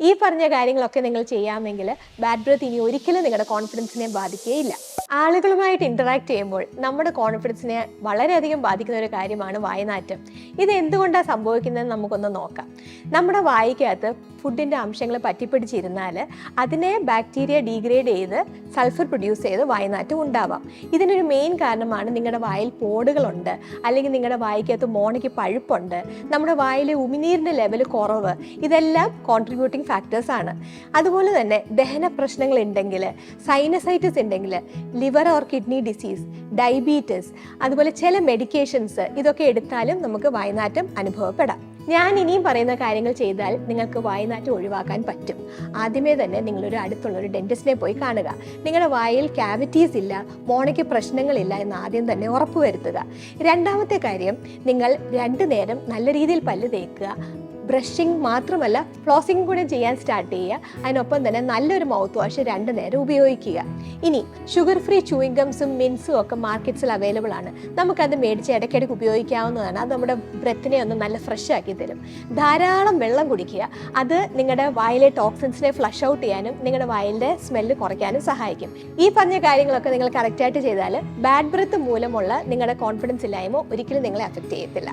ഈ പറഞ്ഞ കാര്യങ്ങളൊക്കെ നിങ്ങൾ ചെയ്യാമെങ്കിൽ ബാഡ് ബ്രെത്ത് ഇനി ഒരിക്കലും നിങ്ങളുടെ കോൺഫിഡൻസിനെ ബാധിക്കുകയില്ല. ആളുകളുമായിട്ട് ഇൻറ്ററാക്ട് ചെയ്യുമ്പോൾ നമ്മുടെ കോൺഫിഡൻസിനെ വളരെയധികം ബാധിക്കുന്ന ഒരു കാര്യമാണ് വായനാറ്റം. ഇത് എന്തുകൊണ്ടാണ് സംഭവിക്കുന്നതെന്ന് നമുക്കൊന്ന് നോക്കാം. നമ്മുടെ വായിക്കകത്ത് ഫുഡിൻ്റെ അംശങ്ങൾ പറ്റിപ്പിടിച്ചിരുന്നാൽ അതിനെ ബാക്ടീരിയ ഡീഗ്രേഡ് ചെയ്ത് സൾഫർ പ്രൊഡ്യൂസ് ചെയ്ത് വായനാറ്റം ഉണ്ടാവാം. ഇതിനൊരു മെയിൻ കാരണമാണ് നിങ്ങളുടെ വായിൽ പോടുകളുണ്ട്, അല്ലെങ്കിൽ നിങ്ങളുടെ വായിക്കകത്ത് മോണയ്ക്ക് പഴുപ്പുണ്ട്, നമ്മുടെ വായിലെ ഉമിനീരിൻ്റെ ലെവൽ കുറവ്, ഇതെല്ലാം കോൺട്രിബ്യൂട്ടിംഗ് ഫാക്ടേഴ്സ് ആണ്. അതുപോലെ തന്നെ ദഹന പ്രശ്നങ്ങൾ ഉണ്ടെങ്കിൽ, സൈനസൈറ്റിസ് ഉണ്ടെങ്കിൽ, liver or kidney disease, diabetes, അതുപോലെ ചില മെഡിക്കേഷൻസ് ഇതൊക്കെ എടുത്താലും നമുക്ക് വായനാറ്റം അനുഭവപ്പെടാം. ഞാൻ ഇനിയും പറയുന്ന കാര്യങ്ങൾ ചെയ്താൽ നിങ്ങൾക്ക് വായനാറ്റം ഒഴിവാക്കാൻ പറ്റും. ആദ്യമേ തന്നെ നിങ്ങളൊരു അടുത്തുള്ളൊരു ഡെന്റിസ്റ്റിനെ പോയി കാണുക. നിങ്ങളുടെ വായിൽ ക്യാവിറ്റീസ് ഇല്ല, മോണയ്ക്ക് പ്രശ്നങ്ങളില്ല എന്ന് ആദ്യം തന്നെ ഉറപ്പുവരുത്തുക. രണ്ടാമത്തെ കാര്യം, നിങ്ങൾ 2 നേരം നല്ല രീതിയിൽ പല്ല് തേക്കുക. ബ്രഷിങ് മാത്രമല്ല, ഫ്ലോസിങ് കൂടെ ചെയ്യാൻ സ്റ്റാർട്ട് ചെയ്യുക. അതിനൊപ്പം തന്നെ നല്ലൊരു മൗത്ത് വാഷ് 2 നേരം ഉപയോഗിക്കുക. ഇനി ഷുഗർ ഫ്രീ ചൂയിങ് ഗംസും മിൻസും ഒക്കെ മാർക്കറ്റ്സിൽ അവൈലബിൾ ആണ്. നമുക്കത് മേടിച്ച് ഇടയ്ക്കിടയ്ക്ക് ഉപയോഗിക്കാവുന്നതാണ്. അത് നമ്മുടെ ബ്രെത്തിനെ ഒന്ന് നല്ല ഫ്രഷ് ആക്കി തരും. ധാരാളം വെള്ളം കുടിക്കുക. അത് നിങ്ങളുടെ വായിലെ ടോക്സിൻസിനെ ഫ്ലഷ് ഔട്ട് ചെയ്യാനും നിങ്ങളുടെ വായിലെ സ്മെല്ല് കുറയ്ക്കാനും സഹായിക്കും. ഈ പറഞ്ഞ കാര്യങ്ങളൊക്കെ നിങ്ങൾ കറക്റ്റായിട്ട് ചെയ്താൽ ബാഡ് ബ്രെത്ത് മൂലമുള്ള നിങ്ങളുടെ കോൺഫിഡൻസ് ഇല്ലായ്മ ഒരിക്കലും നിങ്ങളെ അഫക്റ്റ് ചെയ്യത്തില്ല.